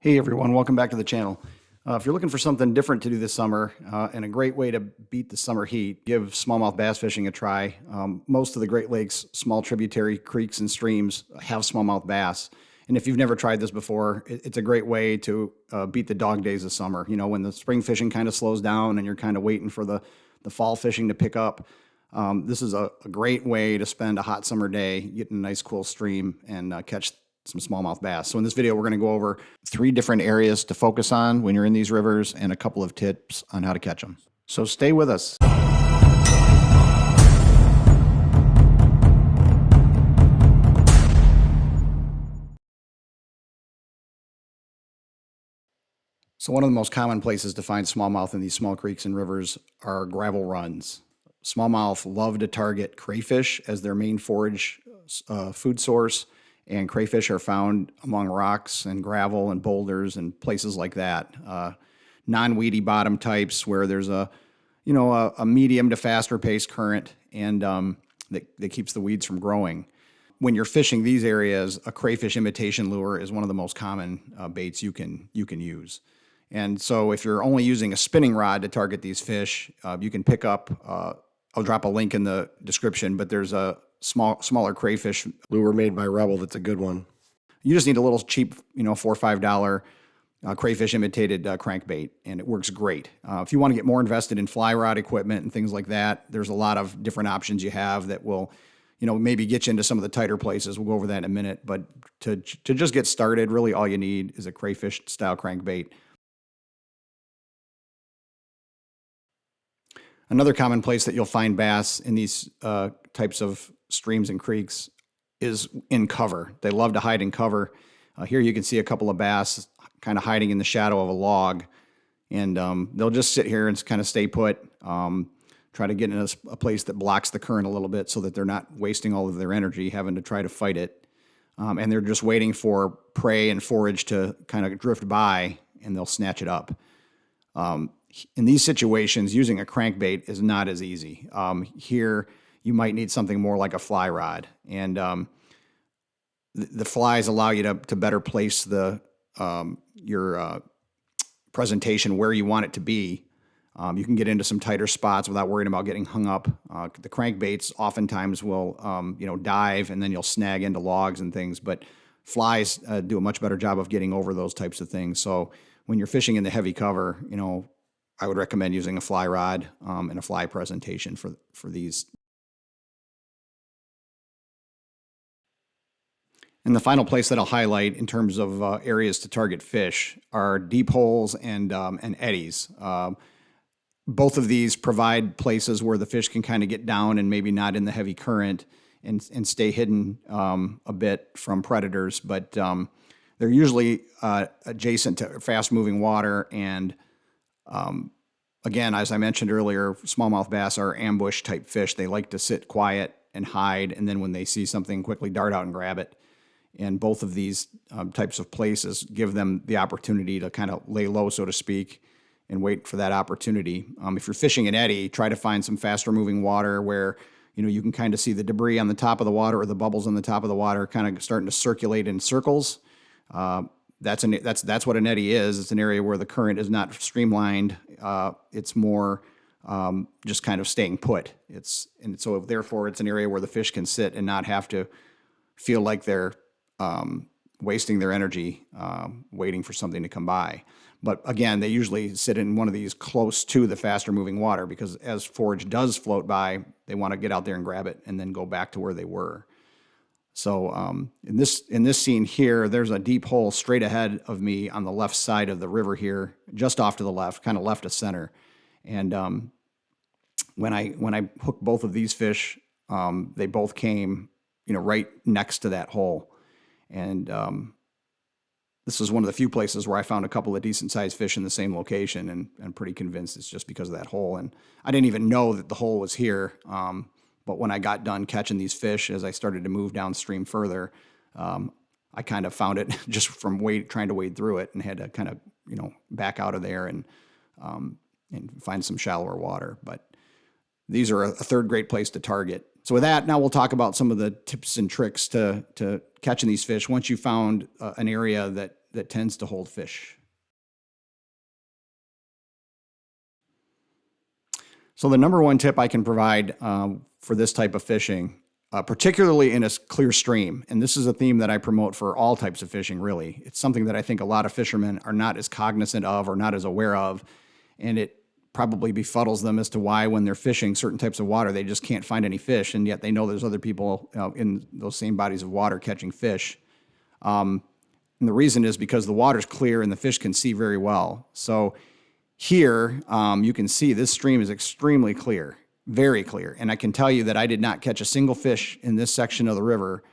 Hey everyone, welcome back to the channel. If you're looking for something different to do this summer and a great way to beat the summer heat, give smallmouth bass fishing a try. Most of the Great Lakes small tributary creeks and streams have smallmouth bass. And if you've never tried this before, it's a great way to beat the dog days of summer. You know, when the spring fishing kind of slows down and you're kind of waiting for the fall fishing to pick up. This is a great way to spend a hot summer day, getting a nice cool stream and catch some smallmouth bass. So in this video, we're going to go over 3 different areas to focus on when you're in these rivers and a couple of tips on how to catch them. So stay with us. So one of the most common places to find smallmouth in these small creeks and rivers are gravel runs. Smallmouth love to target crayfish as their main forage food source, and crayfish are found among rocks and gravel and boulders and places like that. Non-weedy bottom types where there's a medium to faster paced current and that keeps the weeds from growing. When you're fishing these areas, a crayfish imitation lure is one of the most common baits you can use. And so if you're only using a spinning rod to target these fish, you can pick up, I'll drop a link in the description, but there's a smaller crayfish lure made by Rebel that's a good one. You just need a little cheap, $4 or $5 crayfish imitated crankbait, and it works great. If you want to get more invested in fly rod equipment and things like that, there's a lot of different options you have that will, maybe get you into some of the tighter places. We'll go over that in a minute. But to just get started, really all you need is a crayfish style crankbait. Another common place that you'll find bass in these types of streams and creeks is in cover. They love to hide in cover. Here you can see a couple of bass kind of hiding in the shadow of a log, and they'll just sit here and kind of stay put, try to get in a place that blocks the current a little bit so that they're not wasting all of their energy having to try to fight it. And they're just waiting for prey and forage to kind of drift by, and they'll snatch it up. In these situations, using a crankbait is not as easy. Here, you might need something more like a fly rod, and the flies allow you to better place your presentation where you want it to be. You can get into some tighter spots without worrying about getting hung up. The crankbaits oftentimes will, dive, and then you'll snag into logs and things, but flies do a much better job of getting over those types of things. So when you're fishing in the heavy cover, I would recommend using a fly rod and a fly presentation for these. And the final place that I'll highlight in terms of areas to target fish are deep holes and eddies. Both of these provide places where the fish can kind of get down and maybe not in the heavy current and stay hidden a bit from predators, but they're usually adjacent to fast-moving water. And again, as I mentioned earlier, smallmouth bass are ambush-type fish. They like to sit quiet and hide, and then when they see something, quickly dart out and grab it. And both of these types of places give them the opportunity to kind of lay low, so to speak, and wait for that opportunity. If you're fishing an eddy, try to find some faster-moving water where you can kind of see the debris on the top of the water or the bubbles on the top of the water kind of starting to circulate in circles. That's what an eddy is. It's an area where the current is not streamlined. It's more just kind of staying put. And so therefore it's an area where the fish can sit and not have to feel like they're wasting their energy waiting for something to come by. But again, they usually sit in one of these close to the faster moving water because as forage does float by, they want to get out there and grab it and then go back to where they were. So in this scene here, there's a deep hole straight ahead of me on the left side of the river here, just off to the left, kind of left of center. And when I hooked both of these fish, they both came, right next to that hole. And this is one of the few places where I found a couple of decent-sized fish in the same location, and I'm pretty convinced it's just because of that hole. And I didn't even know that the hole was here. But when I got done catching these fish, as I started to move downstream further, I kind of found it just from trying to wade through it, and had to kind of back out of there and find some shallower water. But these are a third great place to target. So with that, now we'll talk about some of the tips and tricks to catching these fish. Once you found an area that that tends to hold fish. So the number one tip I can provide for this type of fishing, particularly in a clear stream, and this is a theme that I promote for all types of fishing, really. It's something that I think a lot of fishermen are not as cognizant of or not as aware of, and it probably befuddles them as to why when they're fishing certain types of water, they just can't find any fish, and yet they know there's other people in those same bodies of water catching fish. And the reason is because the water's clear and the fish can see very well. So here, you can see this stream is extremely clear, very clear. And I can tell you that I did not catch a single fish in this section of the river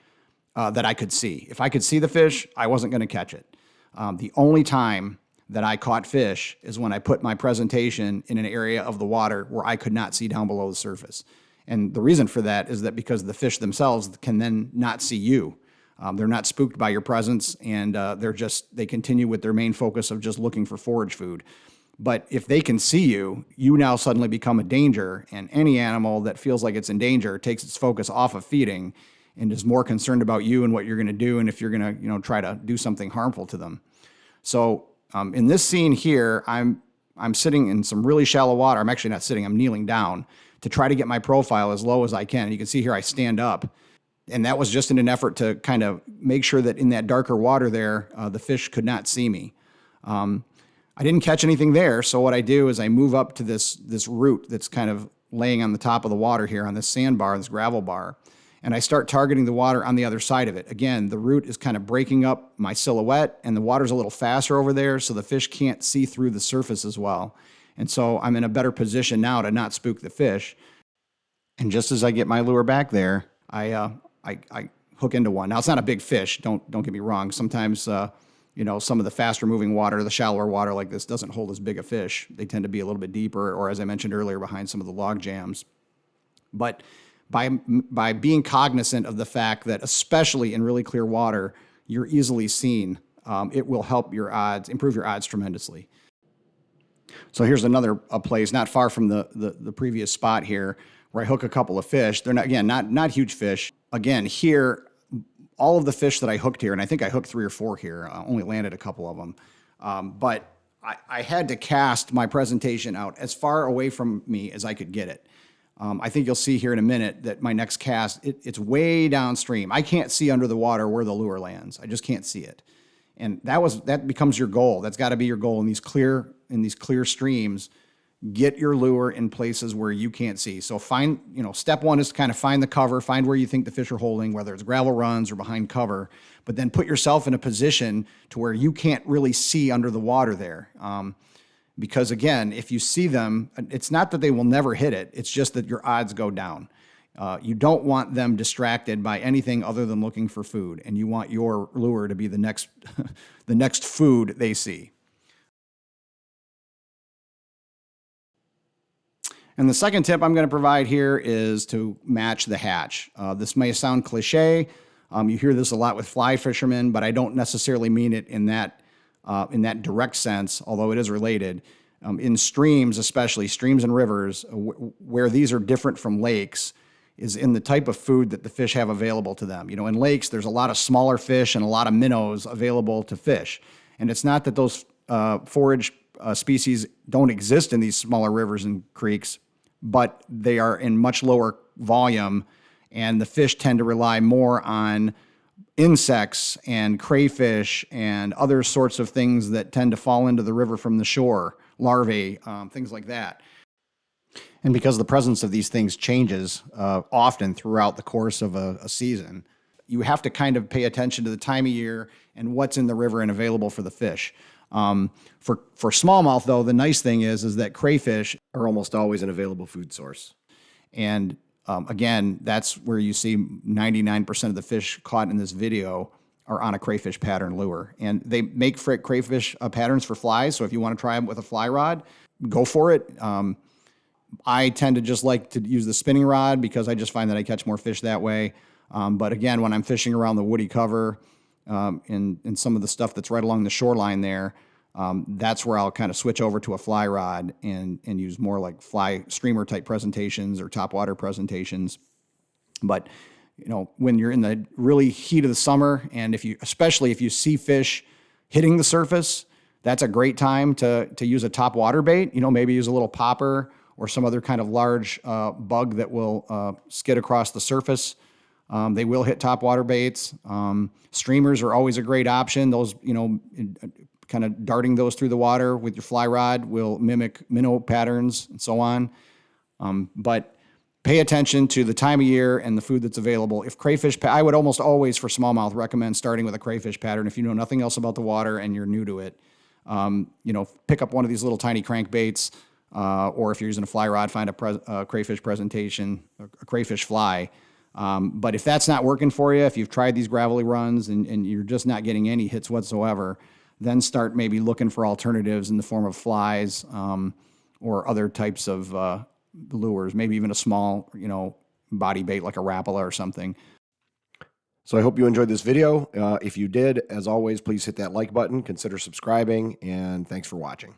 that I could see. If I could see the fish, I wasn't going to catch it. The only time that I caught fish is when I put my presentation in an area of the water where I could not see down below the surface. And the reason for that is that because the fish themselves can then not see you. They're not spooked by your presence, and they continue with their main focus of just looking for forage food. But if they can see you, you now suddenly become a danger, and any animal that feels like it's in danger takes its focus off of feeding and is more concerned about you and what you're going to do and if you're going to, try to do something harmful to them. So in this scene here, I'm sitting in some really shallow water. I'm actually not sitting, I'm kneeling down to try to get my profile as low as I can. And you can see here I stand up. And that was just in an effort to kind of make sure that in that darker water there, the fish could not see me. I didn't catch anything there, so what I do is I move up to this root that's kind of laying on the top of the water here on this sandbar, this gravel bar, and I start targeting the water on the other side of it. Again, the root is kind of breaking up my silhouette, and the water's a little faster over there, so the fish can't see through the surface as well. And so I'm in a better position now to not spook the fish. And just as I get my lure back there, I hook into one. Now, it's not a big fish, don't get me wrong. Sometimes, some of the faster moving water, the shallower water like this doesn't hold as big a fish. They tend to be a little bit deeper, or as I mentioned earlier, behind some of the log jams. But by being cognizant of the fact that, especially in really clear water, you're easily seen, it will help your odds, improve your odds tremendously. So here's a place not far from the previous spot here where I hook a couple of fish. They're not huge fish. Again, here, all of the fish that I hooked here, and I think I hooked 3 or 4 here, only landed a couple of them. But I had to cast my presentation out as far away from me as I could get it. I think you'll see here in a minute that my next cast, it's way downstream. I can't see under the water where the lure lands. I just can't see it. And that becomes your goal. That's got to be your goal in these clear streams. Get your lure in places where you can't see. So step one is to kind of find the cover, find where you think the fish are holding, whether it's gravel runs or behind cover, but then put yourself in a position to where you can't really see under the water there. Because again, if you see them, it's not that they will never hit it, it's just that your odds go down. You don't want them distracted by anything other than looking for food, and you want your lure to be the next, the next food they see. And the second tip I'm going to provide here is to match the hatch. This may sound cliche. You hear this a lot with fly fishermen, but I don't necessarily mean it in that direct sense, although it is related. In streams, especially streams and rivers, where these are different from lakes, is in the type of food that the fish have available to them. In lakes, there's a lot of smaller fish and a lot of minnows available to fish. And it's not that those forage species don't exist in these smaller rivers and creeks, but they are in much lower volume, and the fish tend to rely more on insects and crayfish and other sorts of things that tend to fall into the river from the shore, larvae, things like that. And because the presence of these things changes often throughout the course of a season, you have to kind of pay attention to the time of year and what's in the river and available for the fish. For smallmouth, though, the nice thing is that crayfish Are almost always an available food source. and again, that's where you see 99% of the fish caught in this video are on a crayfish pattern lure. And they make crayfish patterns for flies, so if you want to try them with a fly rod, go for it. I tend to just like to use the spinning rod because I just find that I catch more fish that way. But again, when I'm fishing around the woody cover and some of the stuff that's right along the shoreline there, that's where I'll kind of switch over to a fly rod and use more like fly streamer type presentations or topwater presentations. But when you're in the really heat of the summer, and especially if you see fish hitting the surface, that's a great time to use a top water bait. Maybe use a little popper or some other kind of large bug that will skid across the surface. They will hit top water baits. Streamers are always a great option. Those, kind of darting those through the water with your fly rod will mimic minnow patterns and so on. But pay attention to the time of year and the food that's available. If crayfish, I would almost always for smallmouth recommend starting with a crayfish pattern. If you know nothing else about the water and you're new to it, pick up one of these little tiny crankbaits, or if you're using a fly rod, find a crayfish presentation, a crayfish fly. But if that's not working for you, if you've tried these gravelly runs and you're just not getting any hits whatsoever, then start maybe looking for alternatives in the form of flies, or other types of lures, maybe even a small, body bait like a Rapala or something. So I hope you enjoyed this video. If you did, as always, please hit that like button, consider subscribing, and thanks for watching.